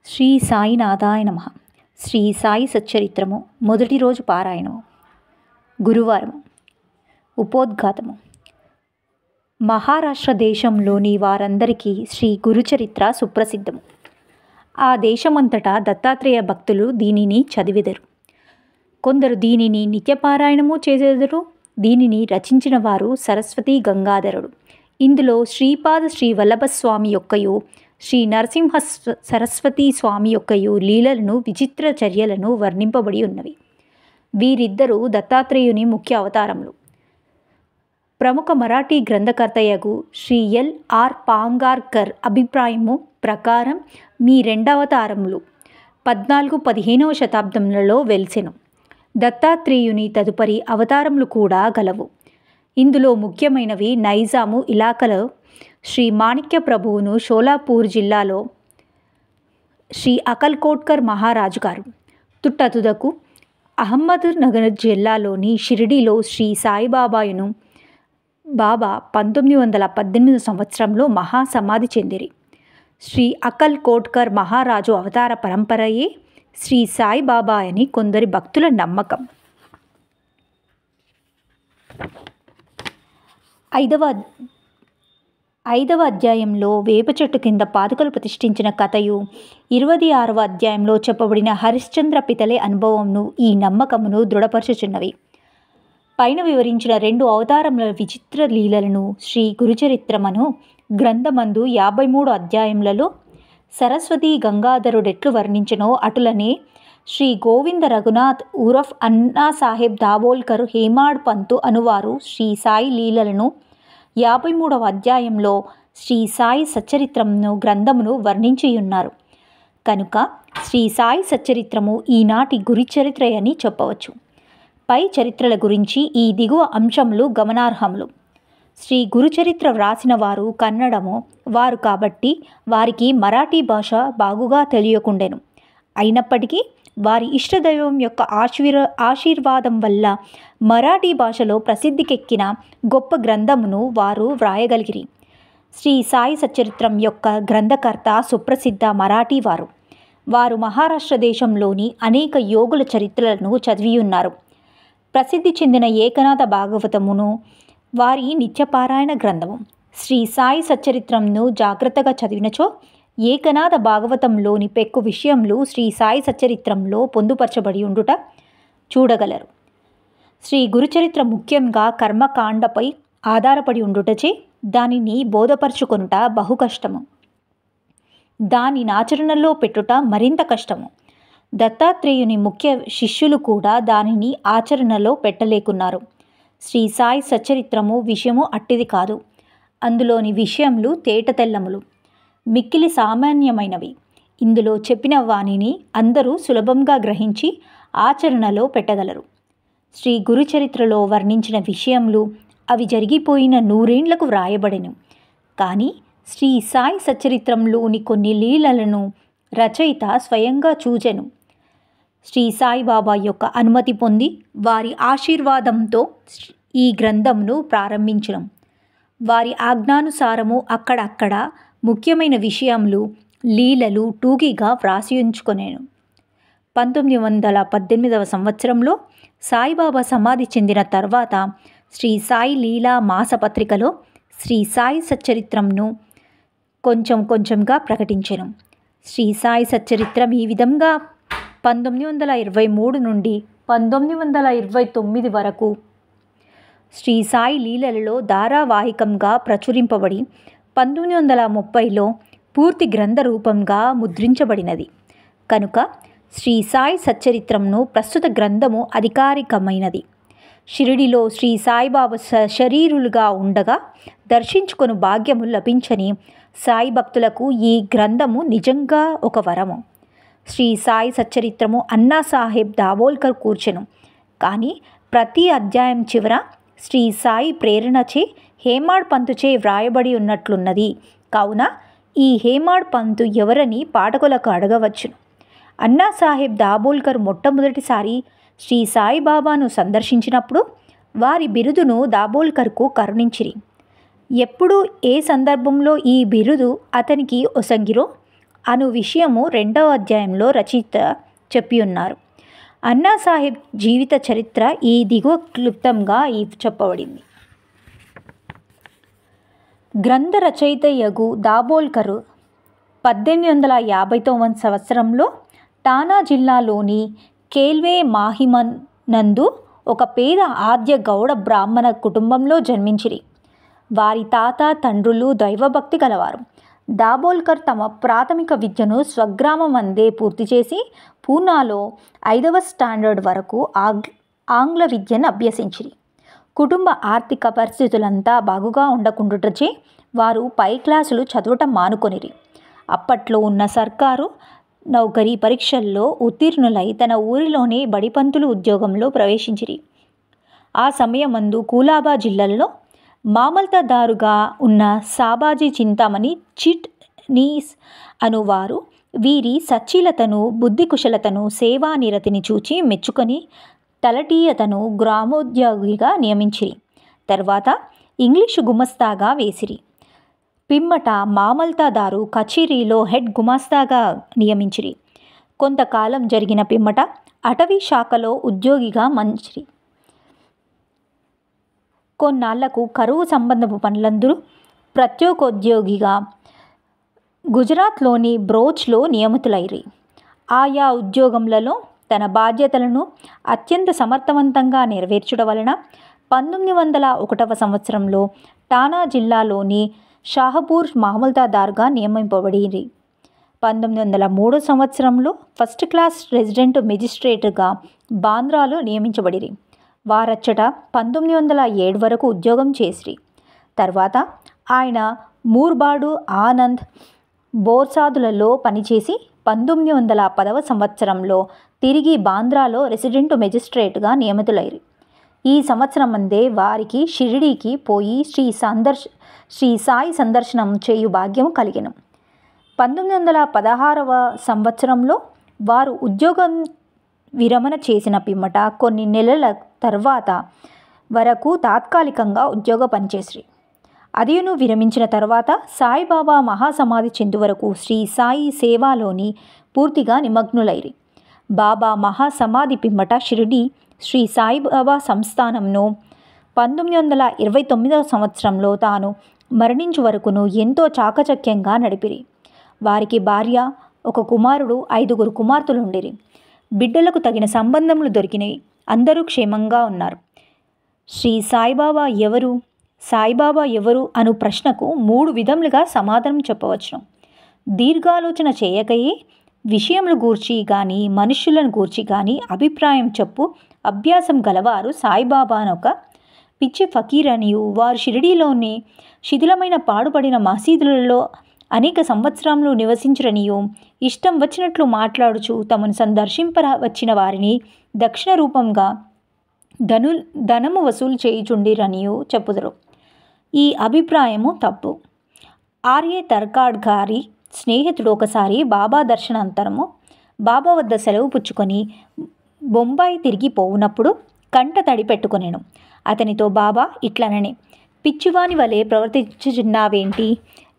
శ్రీ సాయినాథాయ నమః. శ్రీ సాయి సచ్చరిత్రము మొదటి రోజు పారాయణము. గురువారము. ఉపోద్ఘాతము. మహారాష్ట్ర దేశంలోని వారందరికీ శ్రీ గురుచరిత్ర సుప్రసిద్ధము. ఆ దేశమంతటా దత్తాత్రేయ భక్తులు దీనిని చదివెదరు. కొందరు దీనిని నిత్యపారాయణము చేసెదరు. దీనిని రచించిన వారు సరస్వతి గంగాధరుడు. ఇందులో శ్రీపాద శ్రీ వల్లభస్వామి యొక్కయు శ్రీ నరసింహ సరస్వతి స్వామి యొక్కయు లీలలను విచిత్ర చర్యలను వర్ణింపబడి ఉన్నవి. వీరిద్దరూ దత్తాత్రేయుని ముఖ్య అవతారములు. ప్రముఖ మరాఠీ గ్రంథకర్తయగు శ్రీ ఎల్.ఆర్. పాంగార్కర్ అభిప్రాయము ప్రకారం మీ రెండవతారములు 14-15వ శతాబ్దములలో వెలిసెను. దత్తాత్రేయుని తదుపరి అవతారములు కూడా గలవు. ఇందులో ముఖ్యమైనవి నైజాము ఇలాకాలో శ్రీ మాణిక్య ప్రభువును, షోలాపూర్ జిల్లాలో శ్రీ అకల్కోట్కర్ మహారాజు గారు, తుట్టతుదకు అహ్మద్ నగర్ జిల్లాలోని షిరిడీలో శ్రీ సాయిబాబాయును బాబా 1918 సంవత్సరంలో మహాసమాధి చెందిరి. శ్రీ అకల్కోట్కర్ మహారాజు అవతార పరంపరయే శ్రీ సాయిబాబా అని కొందరి భక్తుల నమ్మకం. ఐదవ అధ్యాయంలో వేప చెట్టు కింద పాదుకలు ప్రతిష్ఠించిన కథయు, 26వ అధ్యాయంలో చెప్పబడిన హరిశ్చంద్ర పితలే అనుభవంను ఈ నమ్మకమును దృఢపరచుచున్నవి. పైన వివరించిన 2 అవతారముల విచిత్ర లీలలను శ్రీ గురుచరిత్రమను గ్రంథమందు 53 అధ్యాయములలో సరస్వతి గంగాధరుడెట్లు వర్ణించనో అటులనే శ్రీ గోవింద రఘునాథ్ ఉరఫ్ అన్నాసాహెబ్ దాబోల్కర్ హేమాడ్ పంతు అనువారు శ్రీ సాయి లీలలను 53వ అధ్యాయంలో శ్రీ సాయి సచ్చరిత్రమును గ్రంథమును వర్ణించియున్నారు. కనుక శ్రీ సాయి సచ్చరిత్రము ఈనాటి గురుచరిత్ర అని చెప్పవచ్చు. పై చరిత్రల గురించి ఈ దిగువ అంశములు గమనార్హములు. శ్రీ గురుచరిత్ర వ్రాసిన వారు కన్నడము వారు కాబట్టి వారికి మరాఠీ భాష బాగుగా తెలియకుండెను. అయినప్పటికీ వారి ఇష్టదైవం యొక్క ఆశీర్వాదం వల్ల మరాఠీ భాషలో ప్రసిద్ధికెక్కిన గొప్ప గ్రంథమును వారు వ్రాయగలిగిరి. శ్రీ సాయి సచ్చరిత్రం యొక్క గ్రంథకర్త సుప్రసిద్ధ మరాఠీ వారు. వారు మహారాష్ట్ర దేశంలోని అనేక యోగుల చరిత్రలను చదివియున్నారు. ప్రసిద్ధి చెందిన ఏకనాథ భాగవతమును వారి నిత్యపారాయణ గ్రంథము. శ్రీ సాయి సచ్చరిత్రంను జాగ్రత్తగా చదివినచో ఏకనాథ భాగవతంలోని పెక్కు విషయములు శ్రీ సాయి సచ్చరిత్రంలో పొందుపరచబడి ఉండుట చూడగలరు. శ్రీ గురుచరిత్ర ముఖ్యంగా కర్మకాండపై ఆధారపడి ఉండుటచే దానిని బోధపరచుకొనుట బహు కష్టము. దానిని ఆచరణలో పెట్టుట మరింత కష్టము. దత్తాత్రేయుని ముఖ్య శిష్యులు కూడా దానిని ఆచరణలో పెట్టలేకున్నారు. శ్రీ సాయి సచ్చరిత్రము విషయము అట్టిది కాదు. అందులోని విషయములు తేటతెల్లములు, మిక్కిలి సామాన్యమైనవి. ఇందులో చెప్పిన వానిని అందరూ సులభంగా గ్రహించి ఆచరణలో పెట్టగలరు. శ్రీ గురుచరిత్రలో వర్ణించిన విషయములు అవి జరిగిపోయిన 100 ఏండ్లకు వ్రాయబడెను. కానీ శ్రీ సాయి సచ్చరిత్రంలోని కొన్ని లీలలను రచయిత స్వయంగా చూచెను. శ్రీ సాయిబాబా యొక్క అనుమతి పొంది వారి ఆశీర్వాదంతో ఈ గ్రంథమును ప్రారంభించడం. వారి ఆజ్ఞానుసారము అక్కడక్కడ ముఖ్యమైన విషయములు, లీలలు టూకీగా వ్రాసి ఉంచుకొనేను. 1918వ సంవత్సరంలో సాయిబాబా సమాధి చెందిన తర్వాత శ్రీ సాయి లీలా మాసపత్రికలో శ్రీ సాయి సచ్చరిత్రంను కొంచెంగా ప్రకటించెను. శ్రీ సాయి సచ్చరిత్రం ఈ విధంగా 1923 నుండి 1929 వరకు శ్రీ సాయి లీలలలో ధారావాహికంగా ప్రచురింపబడి 1930లో పూర్తి గ్రంథ రూపంగా ముద్రించబడినది. కనుక శ్రీ సాయి సచ్చరిత్రంను ప్రస్తుత గ్రంథము అధికారికమైనది. షిరిడిలో శ్రీ సాయిబాబా శరీరులుగా ఉండగా దర్శించుకొను భాగ్యము లభించని సాయి భక్తులకు ఈ గ్రంథము నిజంగా ఒక వరము. శ్రీ సాయి సచ్చరిత్రము అన్నాసాహెబ్ దాబోల్కర్ కూర్చెను. కానీ ప్రతి అధ్యాయం చివర శ్రీ సాయి ప్రేరణచే హేమాడ్ పంతుచే వ్రాయబడి ఉన్నట్లున్నది. కావున ఈ హేమాడ్ పంతు ఎవరని పాఠకులకు అడగవచ్చును. అన్నాసాహెబ్ దాబోల్కర్ మొట్టమొదటిసారి శ్రీ సాయిబాబాను సందర్శించినప్పుడు వారి బిరుదును దాబోల్కర్కు కరుణించిరి. ఎప్పుడు ఏ సందర్భంలో ఈ బిరుదు అతనికి ఒసంగిరో అను విషయము 2వ అధ్యాయంలో రచయిత చెప్పి ఉన్నారు. అన్నాసాహెబ్ జీవిత చరిత్ర ఈ దిగువ క్లుప్తంగా చెప్పబడింది. గ్రంథ రచయిత యగు దాబోల్కర్ 1859 సంవత్సరంలో టానా జిల్లాలోని కేల్వే మాహిమన్ నందు ఒక పేద ఆద్య గౌడ బ్రాహ్మణ కుటుంబంలో జన్మించిరి. వారి తాత తండ్రులు దైవభక్తి గలవారు. దాబోల్కర్ తమ ప్రాథమిక విద్యను స్వగ్రామమందే పూర్తి చేసి పూనాలో 5వ స్టాండర్డ్ వరకు ఆంగ్ల విద్యను అభ్యసించిరి. కుటుంబ ఆర్థిక పరిస్థితులంతా బాగుగా ఉండకుండుటచే వారు పై క్లాసులు చదవటం మానుకొనిరి. అప్పట్లో ఉన్న సర్కారు నౌకరీ పరీక్షల్లో ఉత్తీర్ణులై తన ఊరిలోనే బడిపంతులు ఉద్యోగంలో ప్రవేశించిరి. ఆ సమయమందు కూలాబా జిల్లాలో మామల్తదారుగా ఉన్న సాబాజీ చింతామణి చిట్ నీస్ అనువారు వీరి సచ్చీలతను, బుద్ధి కుశలతను, సేవానిరతిని చూచి మెచ్చుకొని తలటీయతను గ్రామోద్యోగిగా నియమించిరి. తర్వాత ఇంగ్లీషు గుమస్తాగా వేసిరి. పిమ్మట మామల్తదారు కచేరీలో హెడ్ గుమాస్తాగా నియమించిరి. కొంతకాలం జరిగిన పిమ్మట అటవీ శాఖలో ఉద్యోగిగా మంచిరి. కొన్నాళ్లకు కరువు సంబంధపు పనులందరూ ప్రత్యేకోద్యోగిగా గుజరాత్లోని బ్రోచ్లో నియమితులైరి. ఆయా ఉద్యోగములలో తన బాధ్యతలను అత్యంత సమర్థవంతంగా నెరవేర్చడం వలన 1901వ సంవత్సరంలో టానా జిల్లాలోని షాహపూర్ మామల్తదారుగా నియమింపబడిరి. 1903 సంవత్సరంలో ఫస్ట్ క్లాస్ రెసిడెంట్ మెజిస్ట్రేట్గా బాంద్రాలో నియమించబడిరి. వారచ్చట 1907 వరకు ఉద్యోగం చేసిరి. తర్వాత ఆయన మూర్బాడు, ఆనంద్, బోర్సాదులలో పనిచేసి 1910వ సంవత్సరంలో తిరిగి బాంద్రాలో రెసిడెంట్ మెజిస్ట్రేట్గా నియమితులైరి. ఈ సంవత్సరమందే వారికి షిరిడీకి పోయి శ్రీ సాయి సందర్శనం చేయు భాగ్యం కలిగెను. 1916వ సంవత్సరంలో వారు ఉద్యోగం విరమణ చేసిన పిమ్మట కొన్ని నెలల తర్వాత వరకు తాత్కాలికంగా ఉద్యోగ పనిచేసిరి. అదియును విరమించిన తర్వాత సాయిబాబా మహాసమాధి చెందు వరకు శ్రీ సాయి సేవలోని పూర్తిగా నిమగ్నులైరి. బాబా మహాసమాధి పిమ్మట షిరిడి శ్రీ సాయిబాబా సంస్థానంను 1929వ సంవత్సరంలో తాను మరణించు వరకును ఎంతో చాకచక్యంగా నడిపిరి. వారికి భార్య, ఒక కుమారుడు, 5 కుమార్తెలుండిరి. బిడ్డలకు తగిన సంబంధములు దొరికినవి. అందరూ క్షేమంగా ఉన్నారు. శ్రీ సాయిబాబా ఎవరు, సాయిబాబా ఎవరు అను ప్రశ్నకు 3 విధములుగా సమాధానం చెప్పవచ్చును. దీర్ఘాలోచన చేయకయే విషయములు గూర్చి కానీ మనుష్యులను గూర్చి కానీ అభిప్రాయం చెప్పు అభ్యాసం గలవారు సాయిబాబానొక పిచ్చి ఫకీర్ అనియు, వారు షిరిడీలోని శిథిలమైన పాడుపడిన మసీదులలో అనేక సంవత్సరములు నివసించురనియు, ఇష్టం వచ్చినట్లు మాట్లాడుచు తమను సందర్శింప వచ్చిన వారిని దక్షిణ రూపంగా ధనము వసూలు చేయుచుండిరనియు చెప్పుదురు. ఈ అభిప్రాయము తప్పు. ఆర్ఏ తర్కాడ్ గారి స్నేహితుడు ఒకసారి బాబా దర్శనాంతరము బాబా వద్ద సెలవు పుచ్చుకొని బొంబాయి తిరిగి పోవునప్పుడు కంట తడి పెట్టుకొనెను. అతనితో బాబా ఇట్లననే, పిచ్చివాని వలె ప్రవర్తించుచున్నావేంటి?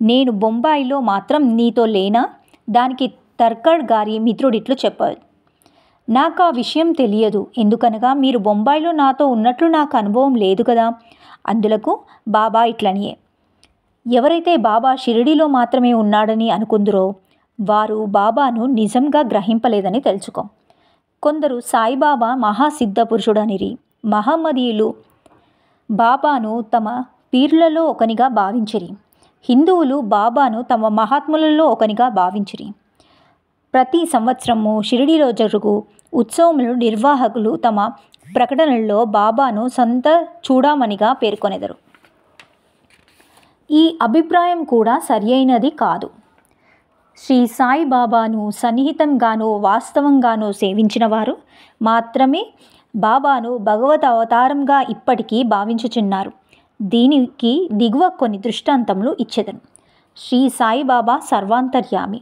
నేను బొంబాయిలో మాత్రం నీతో లేనా? దానికి తర్కాడ్ గారి మిత్రుడిట్లు చెప్పాడు, నాకు ఆ విషయం తెలియదు. ఎందుకనగా మీరు బొంబాయిలో నాతో ఉన్నట్లు నాకు అనుభవం లేదు కదా. అందులకు బాబా ఇట్లనియే, ఎవరైతే బాబా షిరిడీలో మాత్రమే ఉన్నాడని అనుకుందరో వారు బాబాను నిజంగా గ్రహింపలేదని తెలుసుకో. కొందరు సాయిబాబా మహాసిద్ధ పురుషుడనిరి. మహమ్మదీయులు బాబాను తమ పీర్లలో ఒకనిగా భావించిరి. హిందువులు బాబాను తమ మహాత్ములలో ఒకనిగా భావించిరి. ప్రతి సంవత్సరము షిరిడీలో జరుగు ఉత్సవములు నిర్వాహకులు తమ ప్రకటనల్లో బాబాను సంత చూడమనిగా పేర్కొనెదరు. ఈ అభిప్రాయం కూడా సరియైనది కాదు. శ్రీ సాయిబాబాను సన్నిహితంగానూ వాస్తవంగానూ సేవించిన వారు మాత్రమే బాబాను భగవత్ అవతారంగా ఇప్పటికీ భావించుచున్నారు. దీనికి దిగువ కొన్ని దృష్టాంతములు ఇచ్చెదను. శ్రీ సాయిబాబా సర్వాంతర్యామి.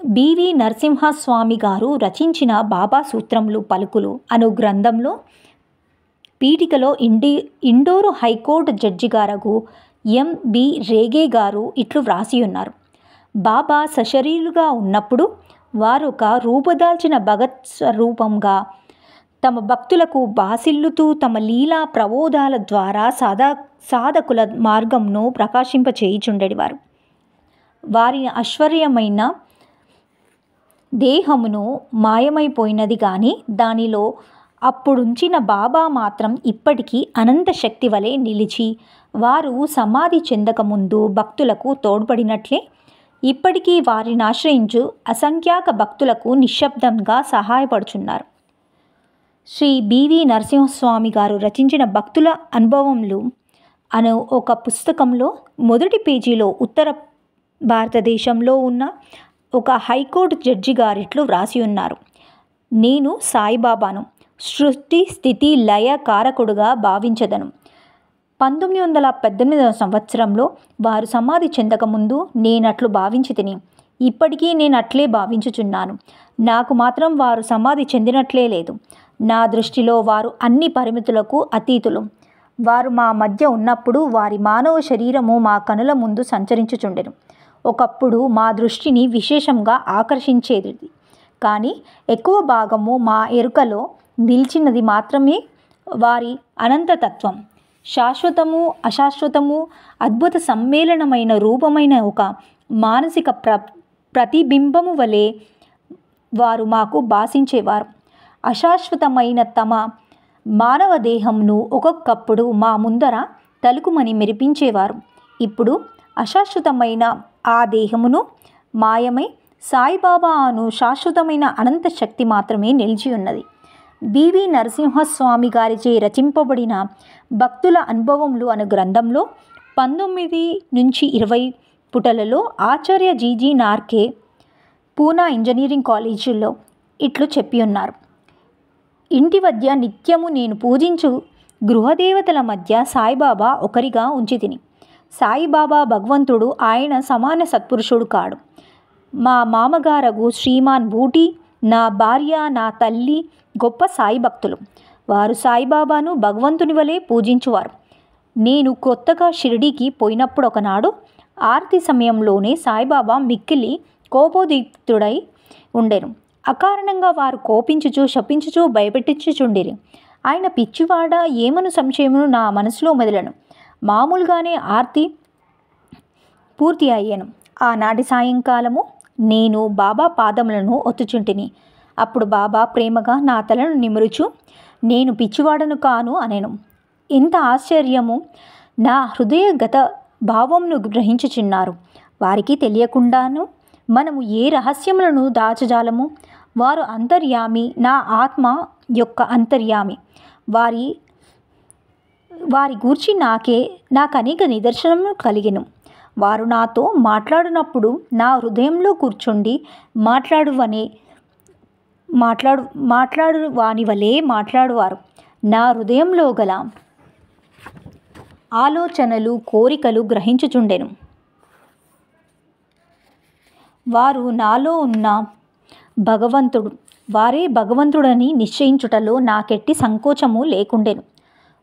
బివి నరసింహస్వామి గారు రచించిన బాబా సూత్రములు పలుకులు అను గ్రంథంలో పీఠికలో ఇండోరు హైకోర్టు జడ్జి గారగు M.B. రేగే గారు ఇట్లు వ్రాసి ఉన్నారు. బాబా సశరీరుగా ఉన్నప్పుడు వారు ఒక రూపదాల్చిన భగత్ స్వరూపంగా తమ భక్తులకు బాసిల్లుతూ తమ లీలా ప్రబోధాల ద్వారా సాధకుల మార్గంను ప్రకాశింపచేయుచుండెడివారు. వారి ఐశ్వర్యమైన దేహమును మాయమైపోయినది కానీ దానిలో అప్పుడుంచిన బాబా మాత్రం ఇప్పటికీ అనంత శక్తి వలె నిలిచి వారు సమాధి చెందకముందు భక్తులకు తోడ్పడినట్లే ఇప్పటికీ వారిని ఆశ్రయించు అసంఖ్యాక భక్తులకు నిశ్శబ్దంగా సహాయపడుచున్నారు. శ్రీ బివి నరసింహస్వామి గారు రచించిన భక్తుల అనుభవములు అనే ఒక పుస్తకంలో మొదటి పేజీలో ఉత్తర భారతదేశంలో ఉన్న ఒక హైకోర్టు జడ్జి గారిట్లు వ్రాసి ఉన్నారు. నేను సాయిబాబాను సృష్టి స్థితి లయ కారకుడుగా భావించదను. 1918వ సంవత్సరంలో వారు సమాధి చెందకముందు నేనట్లు భావించి తిని ఇప్పటికీ నేను అట్లే భావించుచున్నాను. నాకు మాత్రం వారు సమాధి చెందినట్లే లేదు. నా దృష్టిలో వారు అన్ని పరిమితులకు అతీతులు. వారు మా మధ్య ఉన్నప్పుడు వారి మానవ శరీరము మా కనుల ముందు సంచరించుచుండెను. ఒకప్పుడు మా దృష్టిని విశేషంగా ఆకర్షించేది, కానీ ఎక్కువ భాగము మా ఎరుకలో నిలిచినది మాత్రమే వారి అనంతతత్వం. శాశ్వతము అశాశ్వతము అద్భుత సమ్మేళనమైన రూపమైన ఒక మానసిక ప్రతిబింబము వలె వారు మాకు భాషించేవారు. అశాశ్వతమైన తమ మానవ దేహంను ఒక్కొక్కప్పుడు మా ముందర తలుకుమని మెరిపించేవారు. ఇప్పుడు అశాశ్వతమైన ఆ దేహమును మాయమై సాయిబాబా అను శాశ్వతమైన అనంత శక్తి మాత్రమే నిలిచి ఉన్నది. బివి నరసింహస్వామి గారిచే రచింపబడిన భక్తుల అనుభవములు అను గ్రంథంలో 19 నుంచి 20 పుటలలో ఆచార్య జీజీ నార్కే పూనా ఇంజనీరింగ్ కాలేజీలో ఇట్లు చెప్పి ఉన్నారు. ఇంటి వద్ద నిత్యము నేను పూజించు గృహదేవతల మధ్య సాయిబాబా ఒకరిగా ఉంచి తిని. సాయిబాబా భగవంతుడు, ఆయన సమాన సత్పురుషుడు కాడు. మా మామగారగు శ్రీమాన్ బూటి, నా భార్య, నా తల్లి గొప్ప సాయి భక్తులు. వారు సాయిబాబాను భగవంతుని వలె పూజించువారు. నేను కొత్తగా షిరిడీకి పోయినప్పుడు ఒకనాడు ఆరతి సమయంలోనే సాయిబాబా మిక్కిలి కోపోద్రిక్తుడై ఉండెను. అకారణంగా వారు కోపించుచు శపించుచు భయపెట్టించుచుండిరి. ఆయన పిచ్చివాడ ఏమను సంశయమును నా మనసులో మెదలను. మామూలుగానే ఆర్తి పూర్తి అయ్యాను. ఆనాటి సాయంకాలము నేను బాబా పాదములను ఒత్తుచుంటిని. అప్పుడు బాబా ప్రేమగా నా తలను నిమురుచు, నేను పిచ్చివాడను కాను అనెను. ఇంత ఆశ్చర్యము! నా హృదయగత భావమును గ్రహించుచున్నారు. వారికి తెలియకుండాను మనము ఏ రహస్యములను దాచజాలము. వారు అంతర్యామి, నా ఆత్మ యొక్క అంతర్యామి. వారి గూర్చి నాకు అనేక నిదర్శనము కలిగెను. వారు నాతో మాట్లాడినప్పుడు నా హృదయంలో కూర్చుండి మాట్లాడు వాని వలె మాట్లాడువారు. నా హృదయంలో గల ఆలోచనలు కోరికలు గ్రహించుచుండెను. వారు నాలో ఉన్న భగవంతుడు, వారే భగవంతుడని నిశ్చయించుటలో నాకెట్టి సంకోచము లేకుండెను.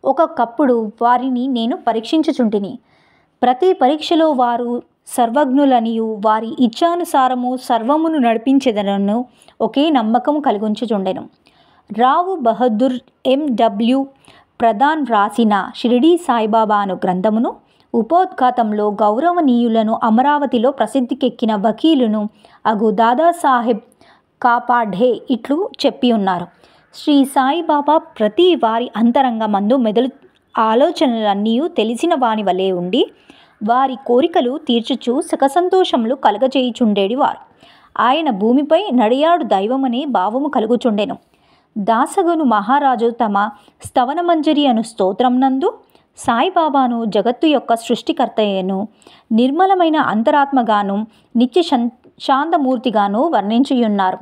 ఒక్కొక్కప్పుడు వారిని నేను పరీక్షించుచుంటిని. ప్రతి పరీక్షలో వారు సర్వజ్ఞులనియు వారి ఇచ్ఛానుసారము సర్వమును నడిపించెదనను ఒకే నమ్మకం కలిగించుచుండెను. రావు బహదూర్ M.W. ప్రధాన్ రాసిన షిరిడీ సాయిబాబా అను గ్రంథమును ఉపోద్ఘాతంలో గౌరవనీయులను అమరావతిలో ప్రసిద్ధికెక్కిన వకీలును అగు దాదాసాహెబ్ కాపాఢే ఇట్లు చెప్పి ఉన్నారు. శ్రీ సాయిబాబా ప్రతి వారి అంతరంగమందు మెదలు ఆలోచనలన్నీ తెలిసిన వాని వలె ఉండి వారి కోరికలు తీర్చుచు సుఖసంతోషములు కలగచేయుచుండేవారు. ఆయన భూమిపై నడియాడు దైవమనే భావము కలుగుచుండెను. దాసగను మహారాజు తమ స్తవనమంజరి అను స్తోత్రం నందు సాయిబాబాను జగత్తు యొక్క సృష్టికర్తయ్యను, నిర్మలమైన అంతరాత్మగాను, నిత్య శాంతమూర్తిగాను వర్ణించియున్నారు.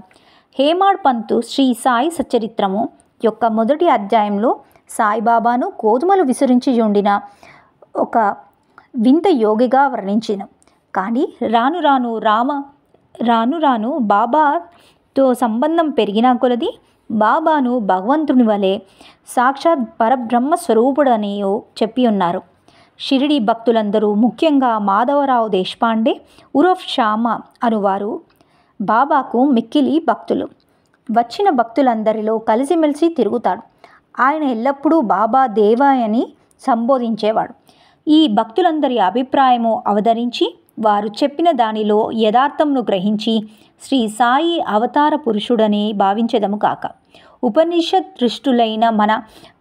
హేమాడ్ పంతు శ్రీ సాయి సచ్చరిత్రము యొక్క మొదటి అధ్యాయంలో సాయిబాబాను గోధుమలు విసిరించి ఉండిన ఒక వింత యోగిగా వర్ణించిన. కానీ రాను రాను బాబాతో సంబంధం పెరిగిన కొలది బాబాను భగవంతుని వలె సాక్షాత్ పరబ్రహ్మ స్వరూపుడనియో చెప్పి ఉన్నారు. షిరిడి భక్తులందరూ, ముఖ్యంగా మాధవరావు దేశపాండే ఉరఫ్ శ్యామ అనువారు బాబాకు మిక్కిలి భక్తులు. వచ్చిన భక్తులందరిలో కలిసిమెలిసి తిరుగుతాడు. ఆయన ఎల్లప్పుడూ బాబా దేవాయ్ అని సంబోధించేవాడు. ఈ భక్తులందరి అభిప్రాయము అవతరించి వారు చెప్పిన దానిలో యథార్థమును గ్రహించి శ్రీ సాయి అవతార పురుషుడని భావించదము కాక, ఉపనిషత్ దృష్టులైన మన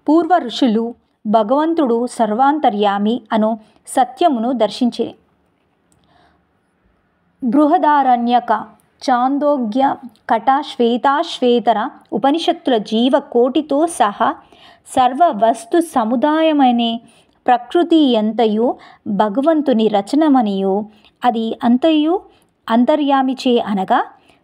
పూర్వ ఋషులు భగవంతుడు సర్వాంతర్యామి అను సత్యమును దర్శించిరి. బృహదారణ్యక, చాందోగ్య, కట, శ్వేతాశ్వేతర ఉపనిషత్తుల జీవ కోటితో సహా సర్వ వస్తు సముదాయమనే ప్రకృతి ఎంతయు భగవంతుని రచనమనియు, అది అంతయు అంతర్యామిచే అనగా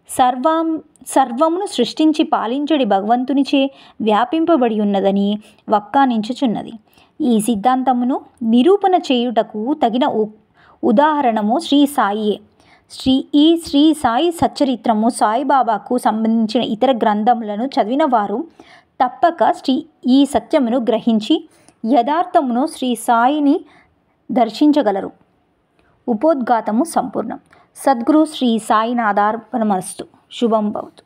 సర్వమును సృష్టించి పాలించడి భగవంతునిచే వ్యాపింపబడి ఉన్నదని వక్కానించుచున్నది. ఈ సిద్ధాంతమును నిరూపణ చేయుటకు తగిన ఉదాహరణము శ్రీ సాయియే. శ్రీ సాయి సచ్చరిత్రము, సాయిబాబాకు సంబంధించిన ఇతర గ్రంథములను చదివిన వారు తప్పక ఈ సత్యమును గ్రహించి యథార్థమును శ్రీ సాయిని దర్శించగలరు. ఉపోద్ఘాతము సంపూర్ణం. సద్గురు శ్రీ సాయినాథార్పణమస్తు. శుభం భవతు.